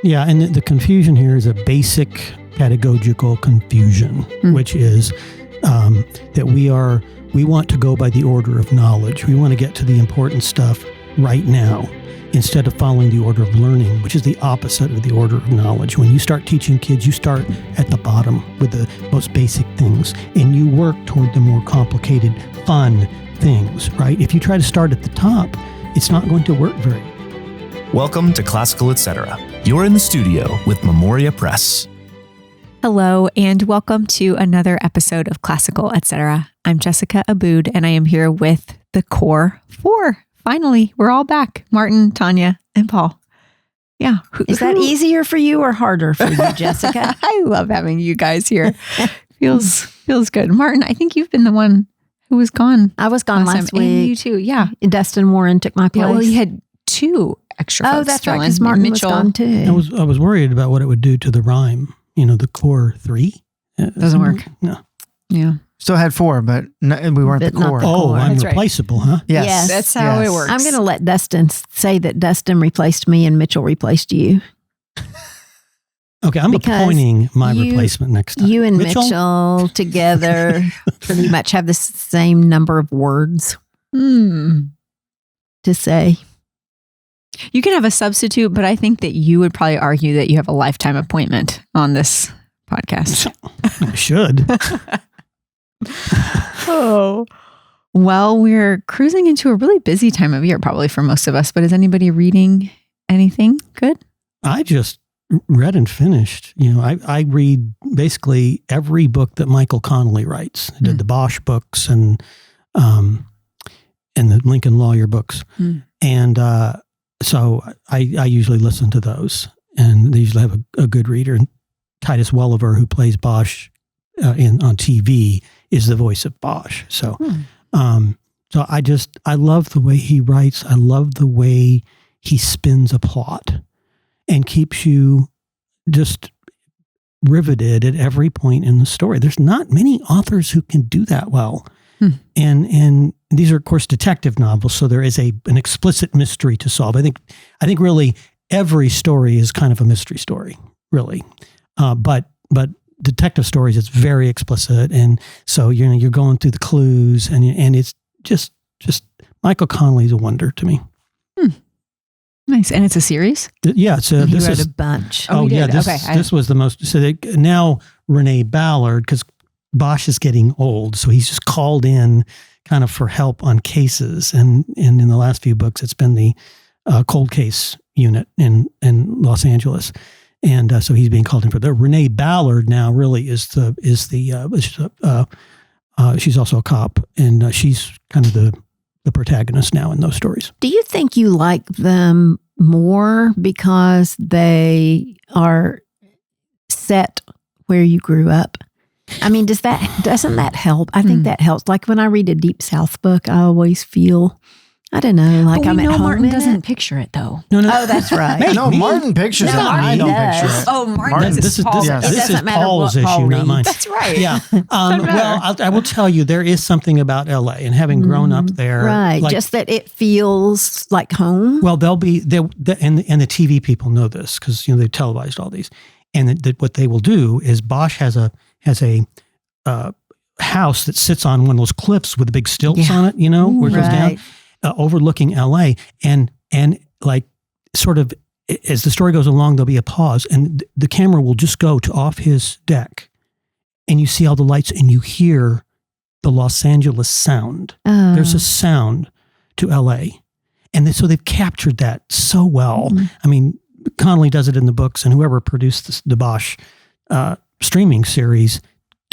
Yeah, and the confusion here is a basic pedagogical confusion, which is that we want to go by the order of knowledge. We want to get to the important stuff right now instead of following the order of learning, which is the opposite of the order of knowledge. When you start teaching kids, you start at the bottom with the most basic things, and you work toward the more complicated, fun things, right? If you try to start at the top, it's not going to work very well. Welcome to Classical Etc. You're in the studio with Memoria Press. Hello, and welcome to another episode of Classical Etc. I'm Jessica Aboud, and I am here with the core four. Finally, we're all back. Martin, Tanya, and Paul. Yeah. Is that easier for you or harder for you, Jessica? I love having you guys here. Feels good. Martin, I think you've been the one who was gone. I was gone last week. And you too, yeah. Dustin Warren took my place. Yeah, well, you had two extra folks. Oh, that's right, because Martin Mitchell was gone too. I was worried about what it would do to the rhyme, the core three. Doesn't work. No. Yeah. Still had four, but we weren't the core. Oh, I'm That's replaceable, huh? Yes. That's how it works. I'm going to let Dustin say that Dustin replaced me and Mitchell replaced you. Okay, I'm appointing my replacement next time. You and Mitchell together pretty much have the same number of words to say. You can have a substitute, but I think that you would probably argue that you have a lifetime appointment on this podcast. I should. Oh, well, we're cruising into a really busy time of year, probably for most of us, but is anybody reading anything good? I just read and finished. I read basically every book that Michael Connelly writes. I did the Bosch books and the Lincoln Lawyer books. And so I usually listen to those, and they usually have a good reader. And Titus Welliver, who plays Bosch on TV, is the voice of Bosch. So, so I love the way he writes. I love the way he spins a plot and keeps you just riveted at every point in the story. There's not many authors who can do that well. And these are, of course, detective novels, so there is an explicit mystery to solve. I think really every story is kind of a mystery story, really. But detective stories, it's very explicit, and so you're going through the clues, and it's just Michael Connelly's a wonder to me. Nice, and it's a series. Yeah, so He wrote a bunch. Oh yeah, this was the most. So now Renee Ballard, because Bosch is getting old, so he's just called in kind of for help on cases, and in the last few books, it's been the cold case unit in Los Angeles. And so he's being called in for that. Renee Ballard now really is she's also a cop, and she's kind of the protagonist now in those stories. Do you think you like them more because they are set where you grew up? I mean, doesn't that help? I think that helps. Like when I read a Deep South book, I always feel, I don't know, like I'm at home. Martin doesn't picture it though. No. Oh, that's right. No, Martin pictures it. I don't picture it. Oh, Martin. This is Paul's issue, not mine. That's right. Yeah. Well, I will tell you, there is something about LA, and having grown up there, right? Just that it feels like home. Well, and the TV people know this because they televised all these, and what they will do is Bosch has a house that sits on one of those cliffs with the big stilts on it, where it goes down. Overlooking LA, and like sort of as the story goes along, there'll be a pause, and the camera will just go to off his deck, and you see all the lights, and you hear the Los Angeles sound. There's a sound to LA, and so they've captured that so well. I mean, Connelly does it in the books, and whoever produced the Bosch streaming series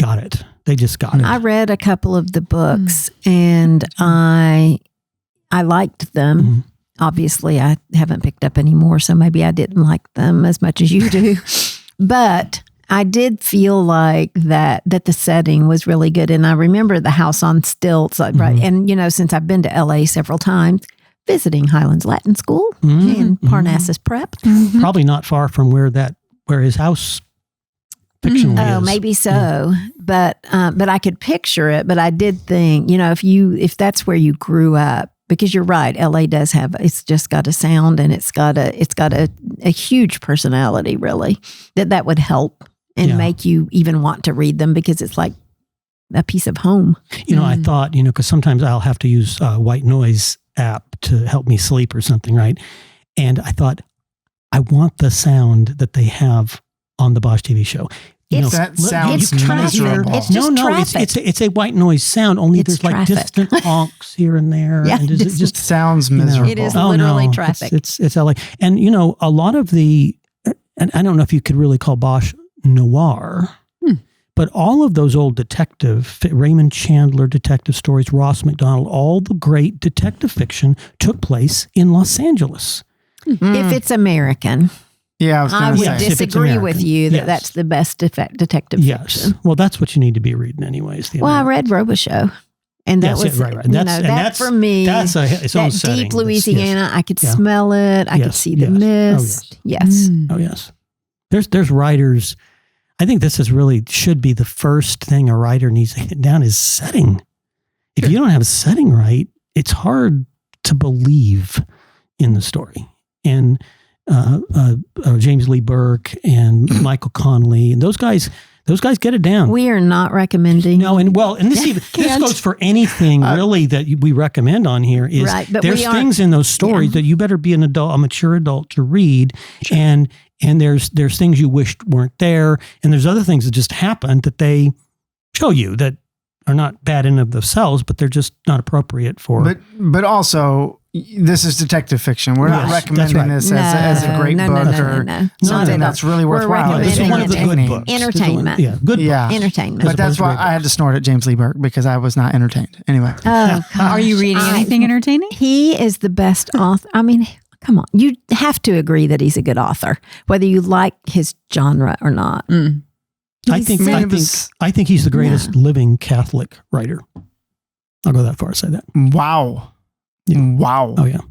got it. They just got it. I read a couple of the books, and I liked them. Obviously, I haven't picked up any more, so maybe I didn't like them as much as you do. But I did feel like that the setting was really good. And I remember the house on stilts, right? And, since I've been to LA several times, visiting Highlands Latin School and Parnassus Prep. Probably not far from where his house fictionally is. Oh, maybe so. But I could picture it. But I did think, if that's where you grew up, because you're right. LA does have, it's just got a sound, and it's got a huge personality, really, that would help and make you even want to read them, because it's like a piece of home. I thought, because sometimes I'll have to use a white noise app to help me sleep or something, right? And I thought, I want the sound that they have on the Bosch TV show. That sounds miserable. It's just traffic. It's a white noise sound. Only there's like distant honks here and there. Yeah, and it just sounds miserable. It is literally traffic. It's LA, and a lot of the, and I don't know if you could really call Bosch noir, but all of those old Raymond Chandler detective stories, Ross McDonald, all the great detective fiction took place in Los Angeles. If it's American. Yeah, I would disagree with you that that's the best detective fiction. Well, that's what you need to be reading anyways. I read Robichaux. And that was, right. That for me, that's its own setting. Deep Louisiana, I could smell it. I could see the mist. Oh, yes. There's writers. I think this should be the first thing a writer needs to get down is setting. If you don't have a setting right, it's hard to believe in the story. And James Lee Burke and Michael Connelly and those guys get it down. We are not recommending. No, and this goes for anything really that we recommend on here. Is there's things in those stories that you better be a mature adult to read, and there's things you wished weren't there, and there's other things that just happened that they show you that are not bad in of themselves, but they're just not appropriate for. But also, this is detective fiction. We're not recommending this as a great book or something that's really worthwhile. This is one of the good books. Entertainment. Good books. Entertainment. But that's why I had to snort at James Lee Burke, because I was not entertained. Anyway. Oh, are you reading anything entertaining? He is the best author. I mean, come on. You have to agree that he's a good author, whether you like his genre or not. I think he's the greatest living Catholic writer. I'll go that far as say that. Wow. Yeah. Wow. Oh, yeah.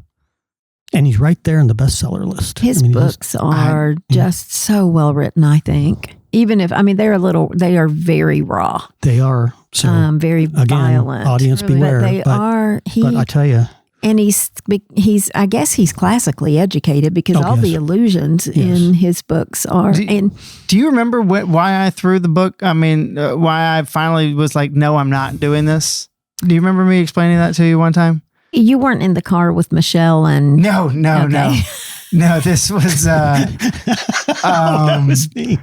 And he's right there in the bestseller list. His books are just so well written, I think. Even if, they are very raw. They are. So, very violent. Audience beware. But I tell you. And I guess he's classically educated, because all the allusions in his books are. Do you remember why I threw the book? Why I finally was like, no, I'm not doing this. Do you remember me explaining that to you one time? You weren't in the car with Michelle and... No. No, this was... that was me.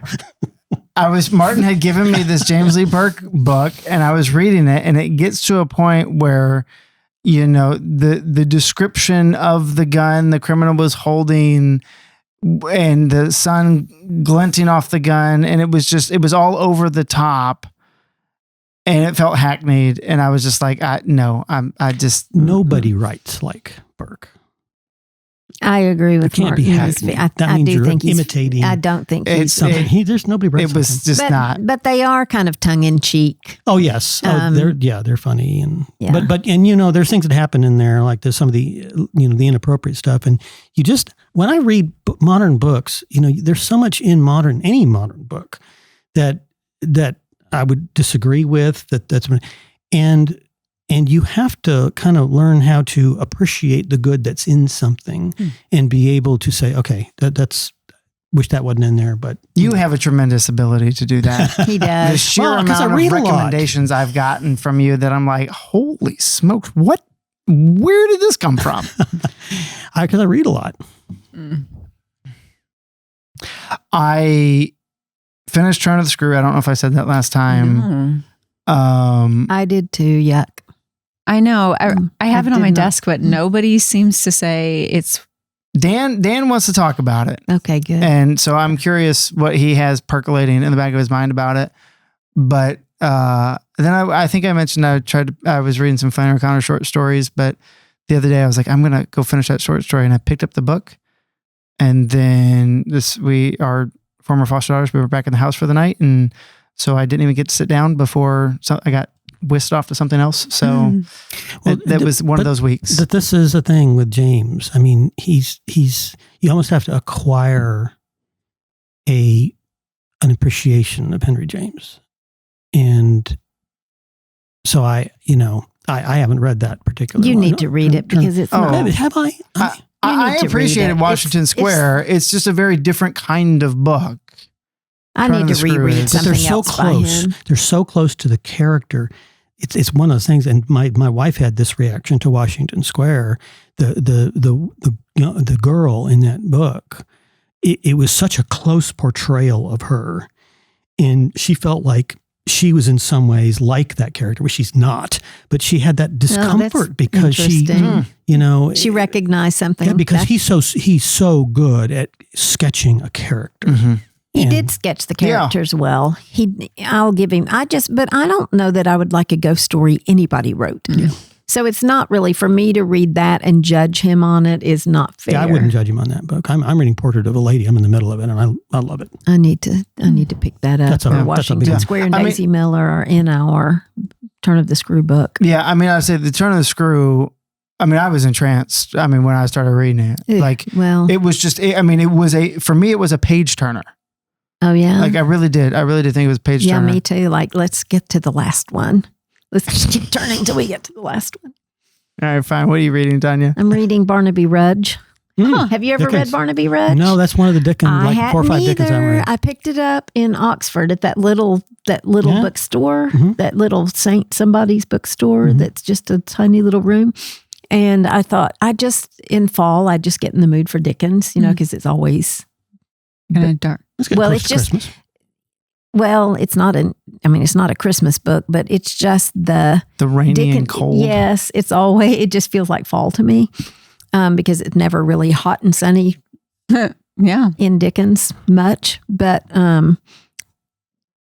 Martin had given me this James Lee Burke book, and I was reading it, and it gets to a point where, the description of the gun the criminal was holding and the sun glinting off the gun, and it was all over the top. And it felt hackneyed, and I was just like, nobody writes like Burke. I agree with Martin. Be hackneyed. That means you're imitating. I don't think he's something. There's nobody writes. It was just not. But they are kind of tongue in cheek. Oh yes, they're funny, and there's things that happen in there, like there's some of the the inappropriate stuff, and when I read modern books, there's so much in any modern book that I would disagree with and you have to kind of learn how to appreciate the good that's in something and be able to say, okay, that's wish that wasn't in there, but you have a tremendous ability to do that. He does. The sheer amount of recommendations I've gotten from you that I'm like, holy smokes, where did this come from? Because I read a lot. I finished Turn of the Screw. I don't know if I said that last time. I did too. Yuck. I know. I have it on my desk, but nobody seems to say it's. Dan wants to talk about it. Okay, good. And so I'm curious what he has percolating in the back of his mind about it. But then I think I mentioned I was reading some Flannery O'Connor short stories, but the other day I was like, I'm going to go finish that short story. And I picked up the book. And then our former foster daughters, we were back in the house for the night. And so I didn't even get to sit down before I got whisked off to something else. So that was one of those weeks. But this is the thing with James. I mean, he's you almost have to acquire an appreciation of Henry James. And So I haven't read that particular You one. need to read it because it's not. Have I? I appreciated Washington Square. It's just a very different kind of book. I need to reread But something they're so else by close. him. They're so close to the character. It's one of those things. And my wife had this reaction to Washington Square. The girl in that book. It was such a close portrayal of her, and she felt like she was in some ways like that character, which she's not. But she had that discomfort because she recognized something. Yeah, because he's so good at sketching a character. Mm-hmm. He did sketch the characters well. I'll give him. But I don't know that I would like a ghost story anybody wrote. Yeah. So it's not really for me to read that and judge him on it is not fair. Yeah, I wouldn't judge him on that book. I'm reading Portrait of a Lady. I'm in the middle of it, and I love it. I need to pick that up. Washington Square and Daisy Miller are in our Turn of the Screw book. Yeah, I mean, I say the Turn of the Screw. I mean, I was entranced. I mean, when I started reading it, it was just. For me, it was a page turner. Oh yeah, like I really did think it was a page turner. Yeah, me too. Like, let's get to the last one. Let's just keep turning until we get to the last one. All right, fine. What are you reading, Tanya? I'm reading Barnaby Rudge. Have you ever read Barnaby Rudge? No, that's one of the Dickens, like 4 or 5 Dickens I read. I picked it up in Oxford at that little bookstore, that little Saint Somebody's bookstore that's just a tiny little room. And I thought, in fall, I just get in the mood for Dickens, because it's always kind of dark. It's just Christmas. Well, it's not a Christmas book, but it's just the rainy and cold. Yes, it just feels like fall to me, because it's never really hot and sunny. In Dickens much. But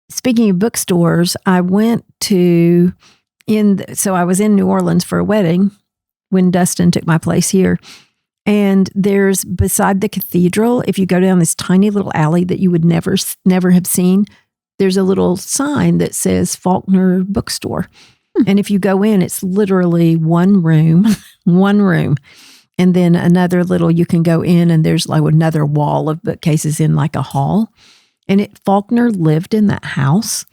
speaking of bookstores, I went so I was in New Orleans for a wedding when Dustin took my place here. And there's beside the cathedral, if you go down this tiny little alley that you would never have seen, there's a little sign that says Faulkner Bookstore. And if you go in, it's literally one room. And then another little, you can go in and there's like another wall of bookcases in like a hall. And Faulkner lived in that house.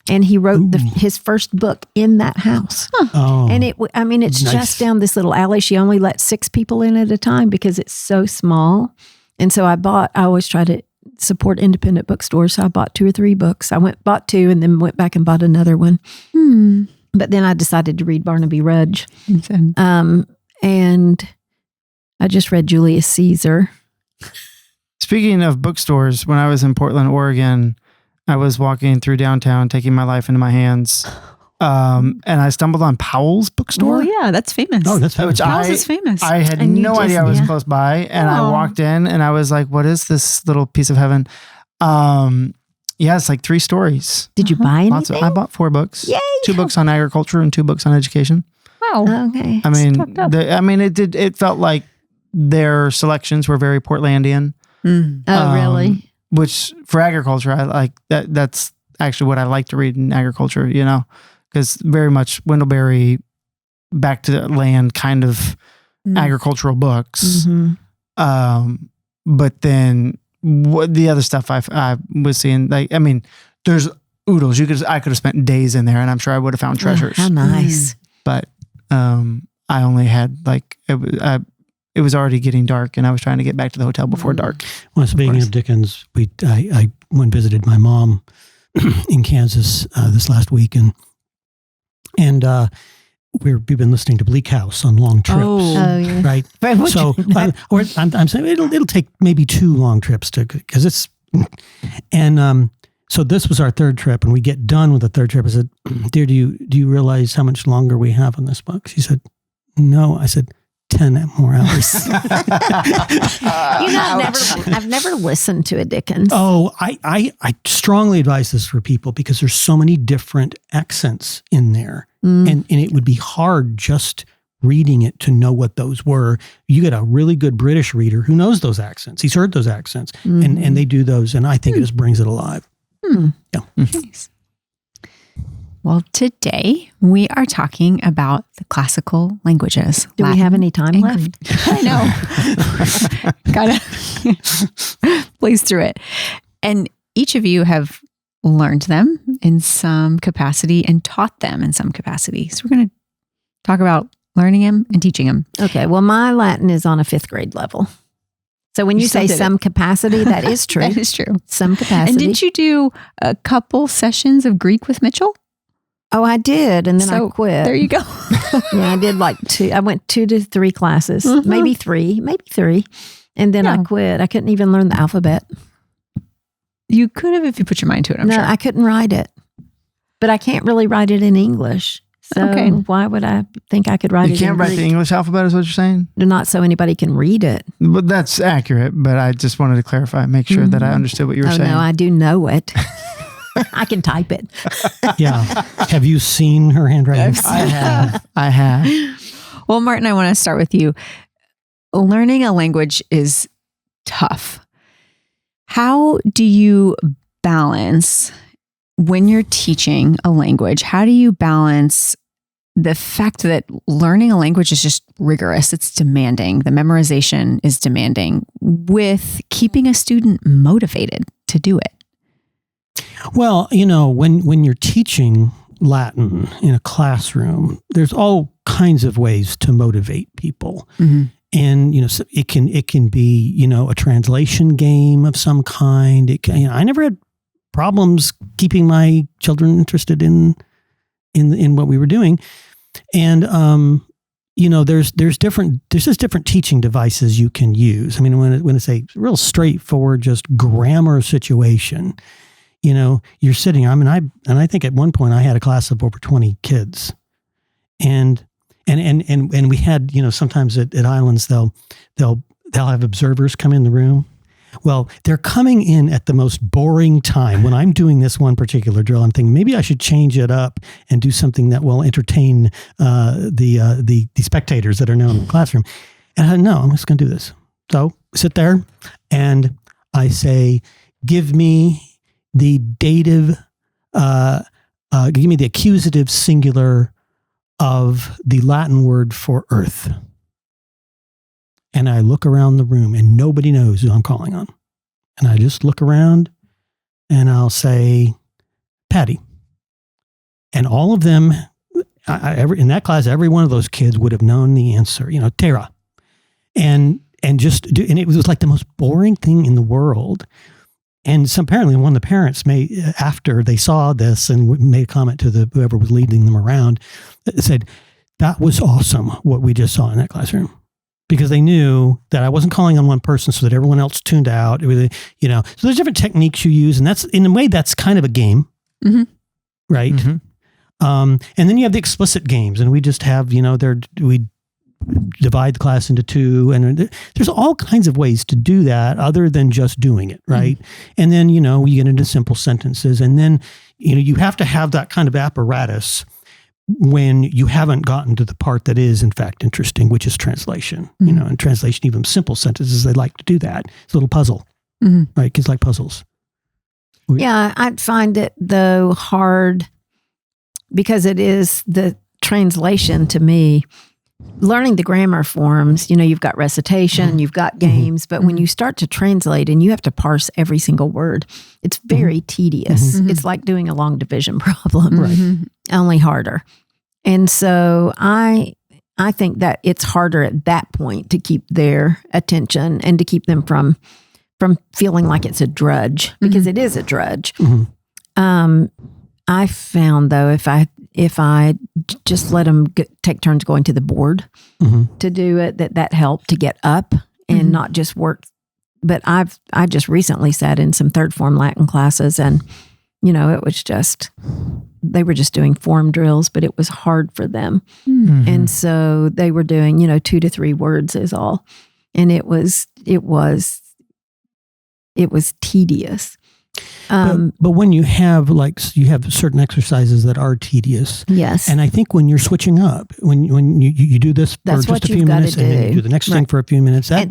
And he wrote his first book in that house. Oh, and it's nice. Just down this little alley. She only let 6 people in at a time because it's so small. And so I always try to support independent bookstores. So I bought 2 or 3 books. Bought 2 and then went back and bought another one. But then I decided to read Barnaby Rudge. And I just read Julius Caesar. Speaking of bookstores, when I was in Portland, Oregon, I was walking through downtown, taking my life into my hands. And I stumbled on Powell's bookstore. Oh, yeah, that's famous. Oh, that's famous. Powell's is famous. I had no idea I was close by. And I walked in and I was like, what is this little piece of heaven? It's like 3 stories. Did you buy anything? I bought 4 books. Yay! 2 books on agriculture and 2 books on education. Wow. Okay. It felt like their selections were very Portlandian. Oh, really? Which for agriculture, I like that. That's actually what I like to read in agriculture, because very much Wendellberry, back to the land kind of agricultural books. But then the other stuff I was seeing, there's oodles. I could have spent days in there, and I'm sure I would have found treasures. How nice! But I only had it was already getting dark, and I was trying to get back to the hotel before dark. Well, speaking of Dickens, I went and visited my mom in Kansas this last week, and we've been listening to Bleak House on long trips. Oh yeah. Right. So I'm saying it'll take maybe 2 long trips because it's and so this was our 3rd trip, and we get done with the 3rd trip. I said, "Dear, do you realize how much longer we have on this book?" She said, "No." I said, 10 more hours. I've never listened to a Dickens. Oh, I strongly advise this for people because there's so many different accents in there. And it would be hard just reading it to know what those were. You get a really good British reader who knows those accents. He's heard those accents and they do those. And I think it just brings it alive. Yeah. Nice. Well, today we are talking about the classical languages. Do we have any time left? I know. Gotta blaze through it. And each of you have learned them in some capacity and taught them in some capacity. So we're going to talk about learning them and teaching them. Okay. Well, my Latin is on a 5th grade level. So when you say some capacity, that is true. That is true. Some capacity. And did you do a couple sessions of Greek with Mitchell? Oh, I did. And then I quit. There you go. Yeah, I did like 2. I went 2 to 3 classes, maybe 3. And then I quit. I couldn't even learn the alphabet. You could have if you put your mind to it, I'm sure. No, I couldn't write it. But I can't really write it in English. So why would I think I could write it in Greek? You can't write the English alphabet is what you're saying? Not so anybody can read it. But that's accurate. But I just wanted to clarify, make sure that I understood what you were saying. No, I do know it. I can type it. Yeah. Have you seen her handwriting? I have. Well, Martin, I want to start with you. Learning a language is tough. How do you balance when you're teaching a language? How do you balance the fact that learning a language is just rigorous? It's demanding. The memorization is demanding with keeping a student motivated to do it. Well, when you're teaching Latin in a classroom, there's all kinds of ways to motivate people. Mm-hmm. And, so it can be, a translation game of some kind. It can, I never had problems keeping my children interested in what we were doing. And, there's just different teaching devices you can use. I mean, when it's a real straightforward, just grammar situation, you're sitting, I think at one point I had a class of over 20 kids, and we had, sometimes at Islands, they'll have observers come in the room. Well, they're coming in at the most boring time. When I'm doing this one particular drill, I'm thinking maybe I should change it up and do something that will entertain the spectators that are now in the classroom. And I said, no, I'm just going to do this. So sit there and I say, give me the dative, give me the accusative singular of the Latin word for earth. And I look around the room and nobody knows who I'm calling on. And I just look around and I'll say, Patty. And all of them, in that class, every one of those kids would have known the answer, Terra. And it was like the most boring thing in the world. And so apparently one of the parents after they saw this and made a comment to whoever was leading them around, said, that was awesome what we just saw in that classroom. Because they knew that I wasn't calling on one person so that everyone else tuned out. It was, so there's different techniques you use. And that's, in a way, that's kind of a game, right? Mm-hmm. And then you have the explicit games. And we just have, we divide the class into 2, and there's all kinds of ways to do that other than just doing it, right? Mm-hmm. And then, you get into simple sentences, and then, you have to have that kind of apparatus when you haven't gotten to the part that is in fact interesting, which is translation. Mm-hmm. And translation, even simple sentences, they like to do that. It's a little puzzle, right? Kids like puzzles. Yeah, I'd find it though hard because it is the translation to me. Learning the grammar forms, you've got recitation, you've got games, but when you start to translate and you have to parse every single word, it's very tedious. Mm-hmm. It's like doing a long division problem, right? Only harder. And so I think that it's harder at that point to keep their attention and to keep them from feeling like it's a drudge, because it is a drudge. Mm-hmm. I found though, if I just let them take turns going to the board to do it, that helped to get up and not just work. But I just recently sat in some third form Latin classes, and it was just, they were just doing form drills, but it was hard for them. Mm-hmm. And so they were doing, 2 to 3 words is all. And it was tedious. But when you have certain exercises that are tedious. Yes. And I think when you're switching up, when you do this for just a few minutes and then you do the next thing for a few minutes, that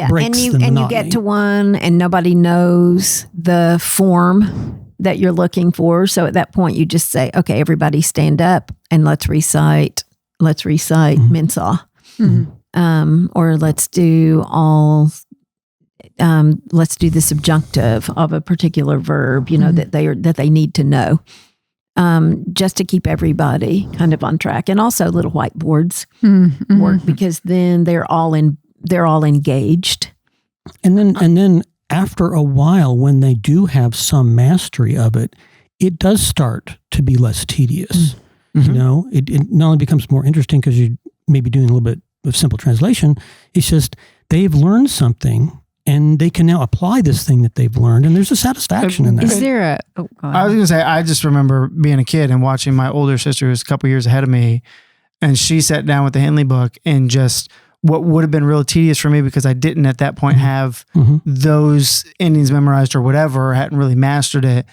breaks the monotony. And you get to one and nobody knows the form that you're looking for. So at that point you just say, okay, everybody stand up and let's recite Mensa. Mm-hmm. Or let's do all let's do the subjunctive of a particular verb, that they need to know, just to keep everybody kind of on track. And also little whiteboards work, because then they're all engaged. And then after a while, when they do have some mastery of it, it does start to be less tedious. It not only becomes more interesting because you may be doing a little bit of simple translation, it's just they've learned something and they can now apply this thing that they've learned, and there's a satisfaction in that. Is there a... Oh, go ahead. I was going to say, I just remember being a kid and watching my older sister, who's a couple years ahead of me, and she sat down with the Henley book, and just what would have been real tedious for me because I didn't at that point have those endings memorized or whatever, hadn't really mastered it.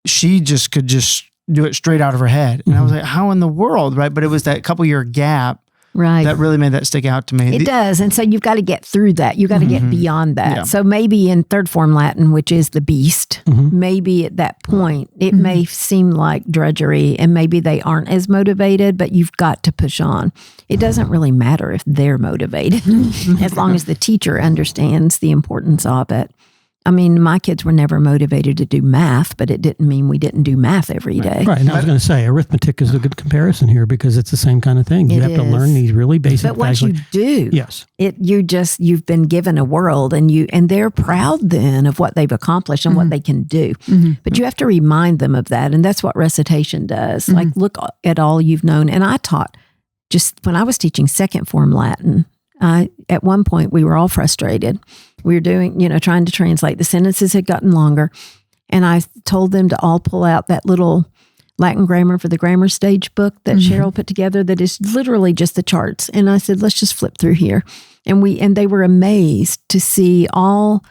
She just could just do it straight out of her head. And I was like, how in the world, right? But it was that couple year gap that really made that stick out to me. It does. And so you've got to get through that. You've got to get beyond that. Yeah. So maybe in third form Latin, which is the beast, maybe at that point, it may seem like drudgery and maybe they aren't as motivated, but you've got to push on. It doesn't really matter if they're motivated as long as the teacher understands the importance of it. I mean, my kids were never motivated to do math, but it didn't mean we didn't do math every day. Right. And I was going to say, arithmetic is a good comparison here because it's the same kind of thing. You have to learn these really basic things. But once you do, yes, you've been given a world, and they're proud then of what they've accomplished and what they can do. But you have to remind them of that, and that's what recitation does. Like, look at all you've known. And I taught, just when I was teaching second form Latin, at one point we were all frustrated. We were doing, trying to translate. The sentences had gotten longer. And I told them to all pull out that little Latin grammar for the grammar stage book that Cheryl put together that is literally just the charts. And I said, let's just flip through here. And they were amazed to see all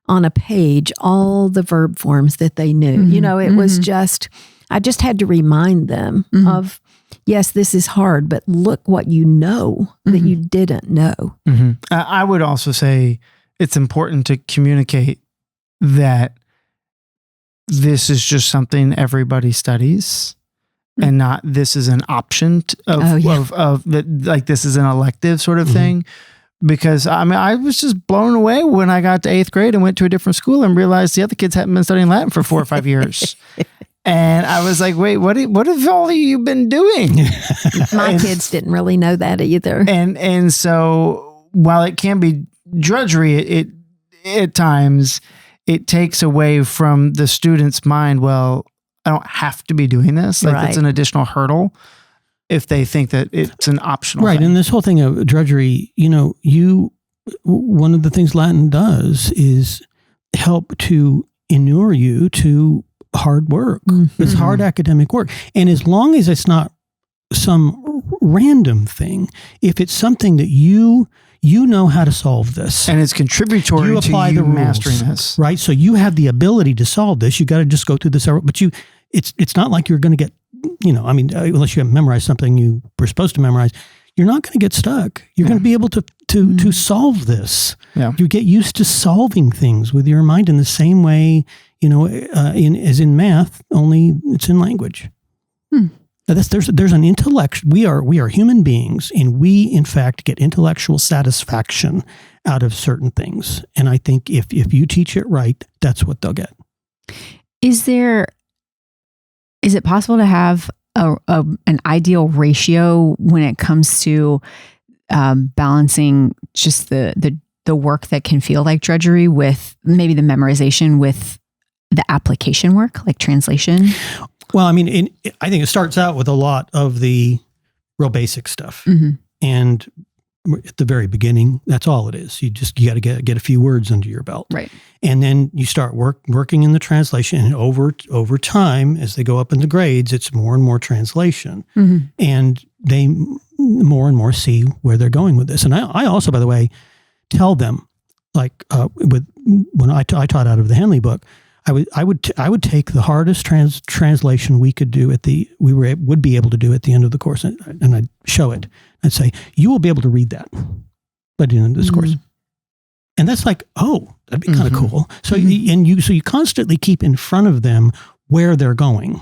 on a page, all the verb forms that they knew. It was just, I just had to remind them of, yes, this is hard, but look what you know that you didn't know. I would also say it's important to communicate that this is just something everybody studies and not this is an option of that, like this is an elective sort of thing. Because I was just blown away when I got to 8th grade and went to a different school and realized the other kids hadn't been studying Latin for 4 or 5 years. And I was like, wait, what have all of you been doing? My kids didn't really know that either. And so while it can be drudgery, it at times it takes away from the student's mind, well, I don't have to be doing this. Like that's an additional hurdle if they think that it's an optional thing. And this whole thing of drudgery, one of the things Latin does is help to inure you to hard work. It's hard academic work. And as long as it's not some random thing, if it's something that you know how to solve this. And it's contributory you apply to you the rules, mastering this. Right? So you have the ability to solve this. You got to just go through this. But it's not like you're going to get, unless you have memorized something you were supposed to memorize, you're not going to get stuck. You're going to be able to solve this. Yeah. You get used to solving things with your mind in the same way, as in math, only it's in language. There's an intellect. We are human beings, and we in fact get intellectual satisfaction out of certain things. And I think if you teach it right, that's what they'll get. Is it possible to have an ideal ratio when it comes to balancing just the work that can feel like drudgery with maybe the memorization with the application work, like translation? Well, I think it starts out with a lot of the real basic stuff. And at the very beginning, that's all it is. You got to get a few words under your belt. Right. And then you start working in the translation. And over time, as they go up in the grades, it's more and more translation. And they more and more see where they're going with this. And I also, by the way, tell them, like when I taught out of the Henley book, I would take the hardest translation we could do would be able to do at the end of the course, and I'd show it. I'd say, you will be able to read that by the end of this course. And that's like, oh, that'd be kind of cool. So you constantly keep in front of them where they're going.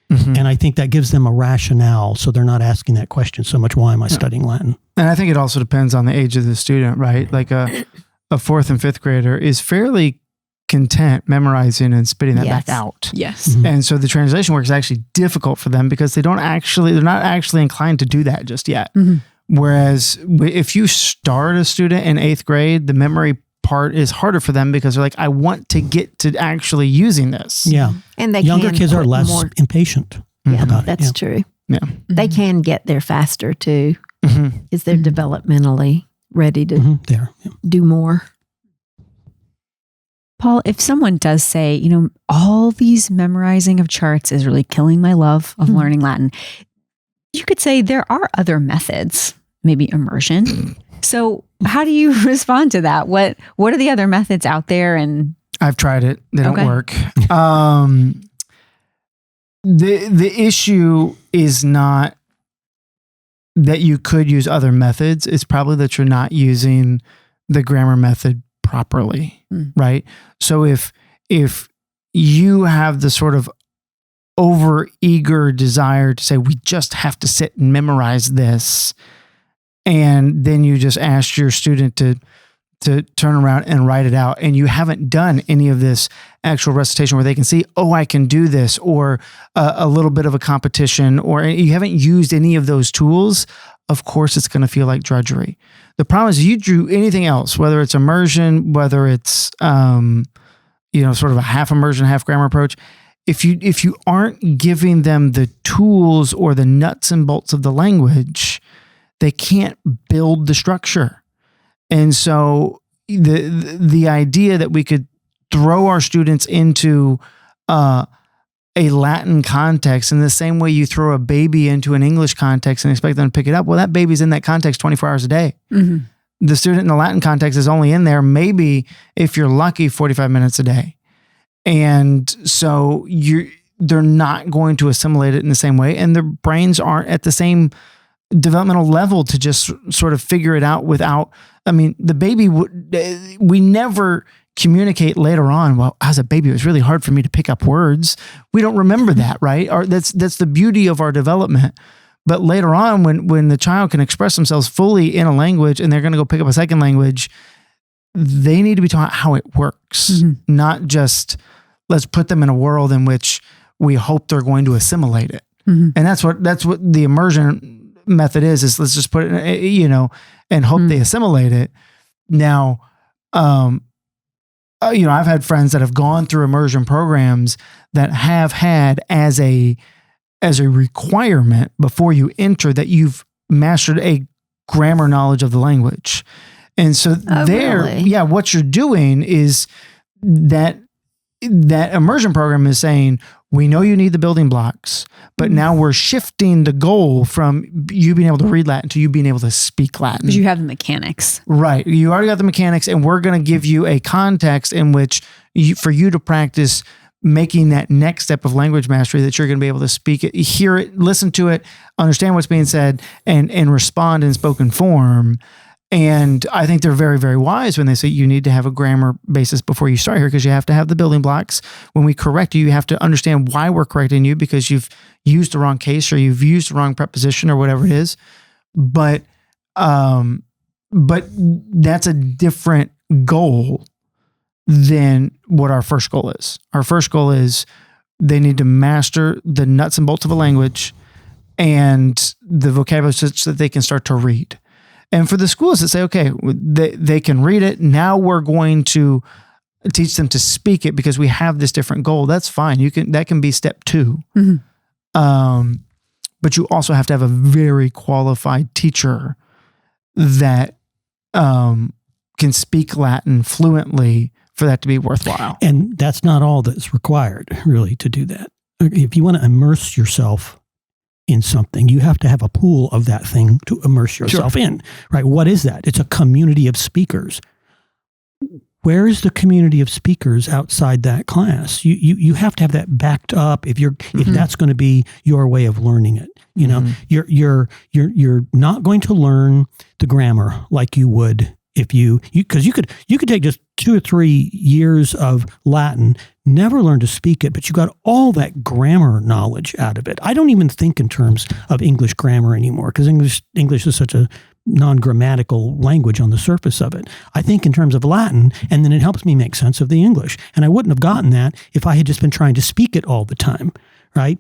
And I think that gives them a rationale, so they're not asking that question so much, why am I studying Latin? And I think it also depends on the age of the student, right? Like a 4th and 5th grader is fairly content memorizing and spitting that back out. Yes. Mm-hmm. And so the translation work is actually difficult for them because they're not actually inclined to do that just yet. Mm-hmm. Whereas if you start a student in 8th grade, the memory part is harder for them because they're like, I want to get to actually using this. Yeah. And they younger can kids are put less more- impatient Yeah, about that's it. true. Yeah. They can get there faster too, Mm-hmm. because they're developmentally ready to Mm-hmm. There. Yeah. do more. Paul, if someone does say, all these memorizing of charts is really killing my love of learning Latin, you could say there are other methods, maybe immersion. So how do you respond to that? What are the other methods out there? And I've tried it. They don't Okay. work. The issue is not that you could use other methods. It's probably that you're not using the grammar method properly, right? So if you have the sort of over eager desire to say, we just have to sit and memorize this, and then you just ask your student to turn around and write it out, and you haven't done any of this actual recitation where they can see, oh, I can do this, or a little bit of a competition, or you haven't used any of those tools, of course it's going to feel like drudgery. The problem is you do anything else, whether it's immersion, whether it's sort of a half immersion, half grammar approach. If you aren't giving them the tools or the nuts and bolts of the language, they can't build the structure. And so the idea that we could throw our students into a Latin context in the same way you throw a baby into an English context and expect them to pick it up, well, that baby's in that context 24 hours a day. mm-hmm. The student in the Latin context is only in there, maybe if you're lucky, 45 minutes a day. And so they're not going to assimilate it in the same way, and their brains aren't at the same developmental level to just sort of figure it out without, the baby we never communicate later on, well, as a baby, it was really hard for me to pick up words. We don't remember that, right? Or that's the beauty of our development. But later on, when the child can express themselves fully in a language and they're going to go pick up a second language, they need to be taught how it works, not just let's put them in a world in which we hope they're going to assimilate it. And that's what the immersion method is let's just put it, and hope they assimilate it. Now, I've had friends that have gone through immersion programs that have had as a requirement before you enter that you've mastered a grammar knowledge of the language. And so really? What you're doing is that immersion program is saying, we know you need the building blocks, but now we're shifting the goal from you being able to read Latin to you being able to speak Latin. Because you have the mechanics. Right. You already got the mechanics, and we're going to give you a context in which for you to practice making that next step of language mastery, that you're going to be able to speak it, hear it, listen to it, understand what's being said, and respond in spoken form. And I think they're very, very wise when they say you need to have a grammar basis before you start here, because you have to have the building blocks. When we correct you, you have to understand why we're correcting you, because you've used the wrong case or you've used the wrong preposition or whatever it is. But that's a different goal than what our first goal is. Our first goal is they need to master the nuts and bolts of a language and the vocabulary such that they can start to read. And for the schools that say, okay, they can read it, now we're going to teach them to speak it because we have this different goal. That's fine. That can be step 2. But you also have to have a very qualified teacher that can speak Latin fluently for that to be worthwhile. And that's not all that's required, really, to do that. If you want to immerse yourself in something, you have to have a pool of that thing to immerse yourself in, right? What is that? It's a community of speakers. Where is the community of speakers outside that class? You have to have that backed up if that's going to be your way of learning it. You know, you're not going to learn the grammar like you would if because you could take just 2 or 3 years of Latin, never learn to speak it, but you got all that grammar knowledge out of it. I don't even think in terms of English grammar anymore, because English is such a non-grammatical language on the surface of it. I think in terms of Latin, and then it helps me make sense of the English. And I wouldn't have gotten that if I had just been trying to speak it all the time, right?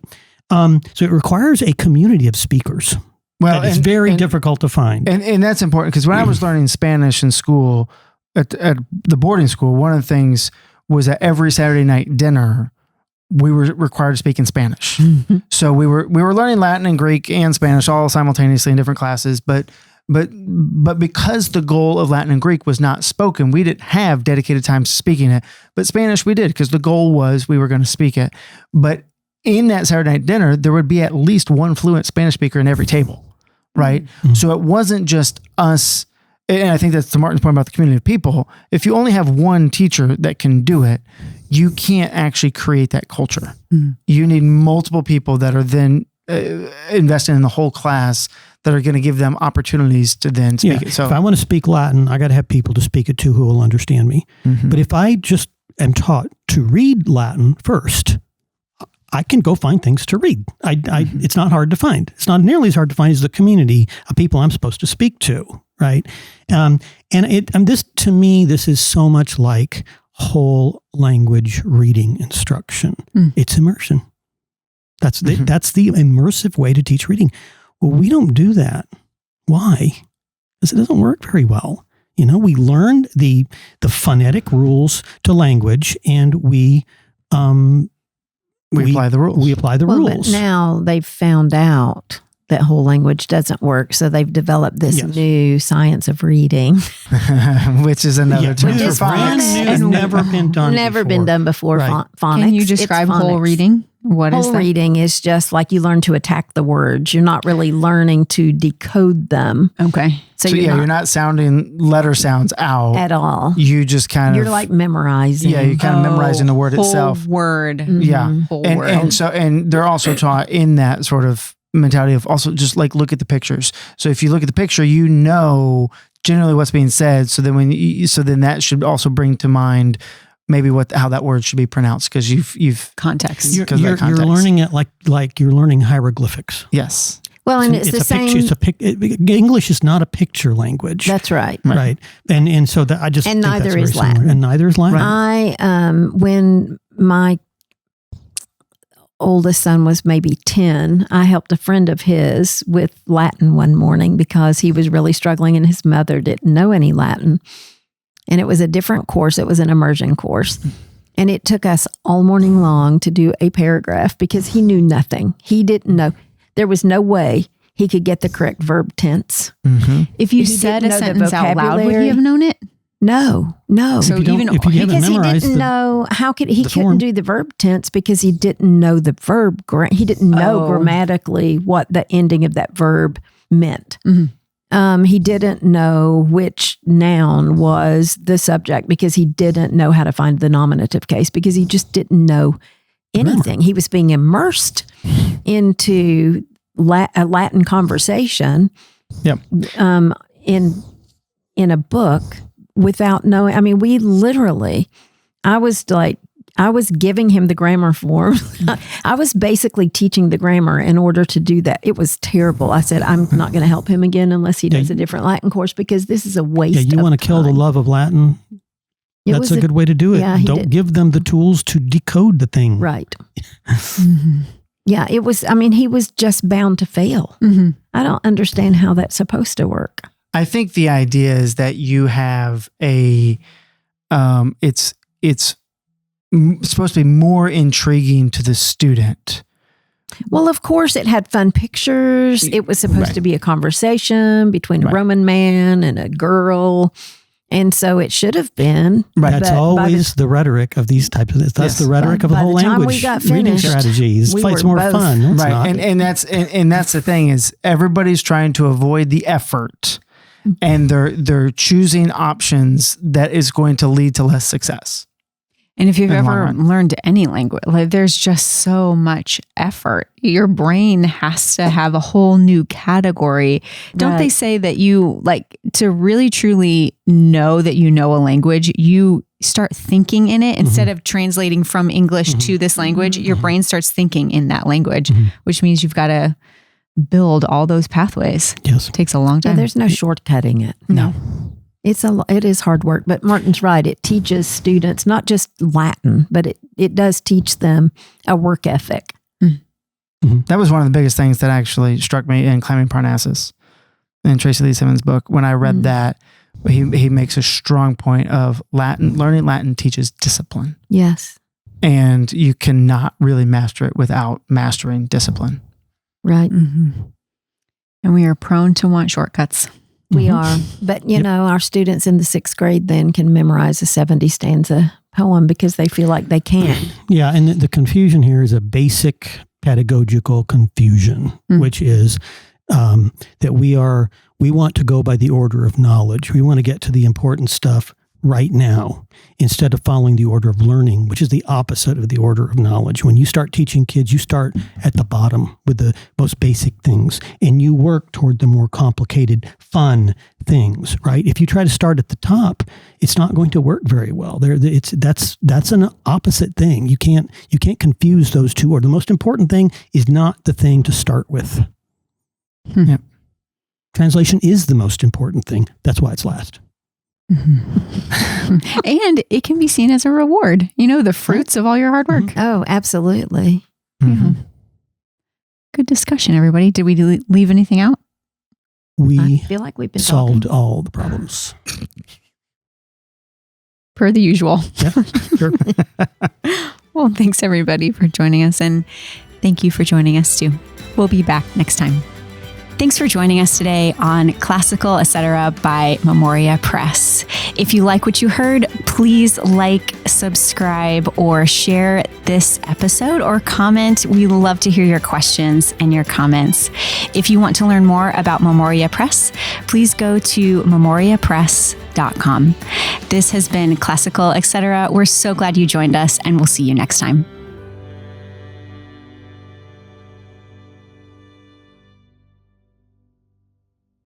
So it requires a community of speakers. Well, it's very difficult to find. And that's important because when I was learning Spanish in school, at the boarding school, one of the things was that every Saturday night dinner, we were required to speak in Spanish. Mm-hmm. So we were learning Latin and Greek and Spanish all simultaneously in different classes. But because the goal of Latin and Greek was not spoken, we didn't have dedicated time speaking it. But Spanish we did because the goal was we were going to speak it. But in that Saturday night dinner, there would be at least one fluent Spanish speaker in every table, right? Mm-hmm. So it wasn't just us. And I think that's to Martin's point about the community of people. If you only have one teacher that can do it, you can't actually create that culture. Mm. You need multiple people that are then invested in the whole class that are going to give them opportunities to then speak it. So if I want to speak Latin, I got to have people to speak it to who will understand me. Mm-hmm. But if I just am taught to read Latin first, I can go find things to read. It's not hard to find. It's not nearly as hard to find as the community of people I'm supposed to speak to, right? And this, to me, this is so much like whole language reading instruction. Mm. It's immersion. That's the immersive way to teach reading. Well, we don't do that. Why? Because it doesn't work very well. We learn the phonetic rules to language, and we apply the rules. We apply the rules. But now they've found out that whole language doesn't work, so they've developed this new science of reading, which is another term for phonics. It's never been done. Never been done before. Right. Phonics. Can you describe whole reading? What is that? Whole reading is just like you learn to attack the words. You're not really learning to decode them. Okay. So you're not sounding letter sounds out at all. You just kind of, you're like memorizing. Yeah, you're kind of memorizing the word itself. Word. Mm-hmm. Yeah. Whole word. And they're also taught in that sort of mentality of also just like look at the pictures. So if you look at the picture, generally what's being said. So then that should also bring to mind maybe how that word should be pronounced because you've context. You're learning it like you're learning hieroglyphics. Yes. Well, and it's the same. English is not a picture language. That's right. Right. And so that I just and think neither that's is Latin. And neither is Latin. Right. When my oldest son was maybe 10, I helped a friend of his with Latin one morning because he was really struggling and his mother didn't know any Latin. And it was a different course. It was an immersion course. And it took us all morning long to do a paragraph because he knew nothing. He didn't know. There was no way he could get the correct verb tense. Mm-hmm. If you said a sentence out loud, would he have known it? No. So because he didn't know he couldn't do the verb tense because he didn't know the verb. He didn't know grammatically what the ending of that verb meant. Mm-hmm. He didn't know which noun was the subject because he didn't know how to find the nominative case because he just didn't know anything. He was being immersed into a Latin conversation in a book without knowing. I mean, I was giving him the grammar form. I was basically teaching the grammar in order to do that. It was terrible. I said, I'm not going to help him again unless he does a different Latin course because this is a waste of time. You want to kill the love of Latin? That's a good way to do it. Yeah, Don't give them the tools to decode the thing. Right. Mm-hmm. Yeah, it was, he was just bound to fail. Mm-hmm. I don't understand how that's supposed to work. I think the idea is that you have it's supposed to be more intriguing to the student. Well, of course, it had fun pictures. It was supposed to be a conversation between a Roman man and a girl. And so it should have been. Right. That's always the rhetoric of these types of things. That's the rhetoric of the whole language. Reading strategies. It's more fun. No, it's not. And that's the thing is everybody's trying to avoid the effort and they're choosing options that is going to lead to less success. And if you've ever learned any language, there's just so much effort. Your brain has to have a whole new category. Don't they say that you to really truly know that you know a language, you start thinking in it instead of translating from English to this language, your brain starts thinking in that language, which means you've got to build all those pathways. Yes. It takes a long Yeah, time. there's no shortcutting it. No. It is hard work, but Martin's right. It teaches students not just Latin, but it does teach them a work ethic. That was one of the biggest things that actually struck me in Climbing Parnassus in Tracy Lee Simmons' book. When I read that, he makes a strong point of learning Latin teaches discipline. Yes. And you cannot really master it without mastering discipline. Right. Mm-hmm. And we are prone to want shortcuts. We are. But, you know, our students in the 6th grade then can memorize a 70 stanza poem because they feel like they can. Yeah. And the confusion here is a basic pedagogical confusion, which is that we want to go by the order of knowledge. We want to get to the important stuff right now instead of following the order of learning, which is the opposite of the order of knowledge. When you start teaching kids, you start at the bottom with the most basic things and you work toward the more complicated, fun things, right? If you try to start at the top, it's not going to work very well. That's an opposite thing. You can't confuse those two. Or the most important thing is not the thing to start with. Yep. Translation is the most important thing. That's why it's last. And it can be seen as a reward, the fruits of all your hard work. Oh, absolutely. Mm-hmm. Good discussion, everybody. Did we leave anything out? I We feel like we've been solved talking. all the problems. Per the usual. Yeah, sure. Well, thanks everybody for joining us, and thank you for joining us too. We'll be back next time. Thanks for joining us today on Classical Etc. by Memoria Press. If you like what you heard, please like, subscribe, or share this episode or comment. We love to hear your questions and your comments. If you want to learn more about Memoria Press, please go to memoriapress.com. This has been Classical Etc. We're so glad you joined us, and we'll see you next time.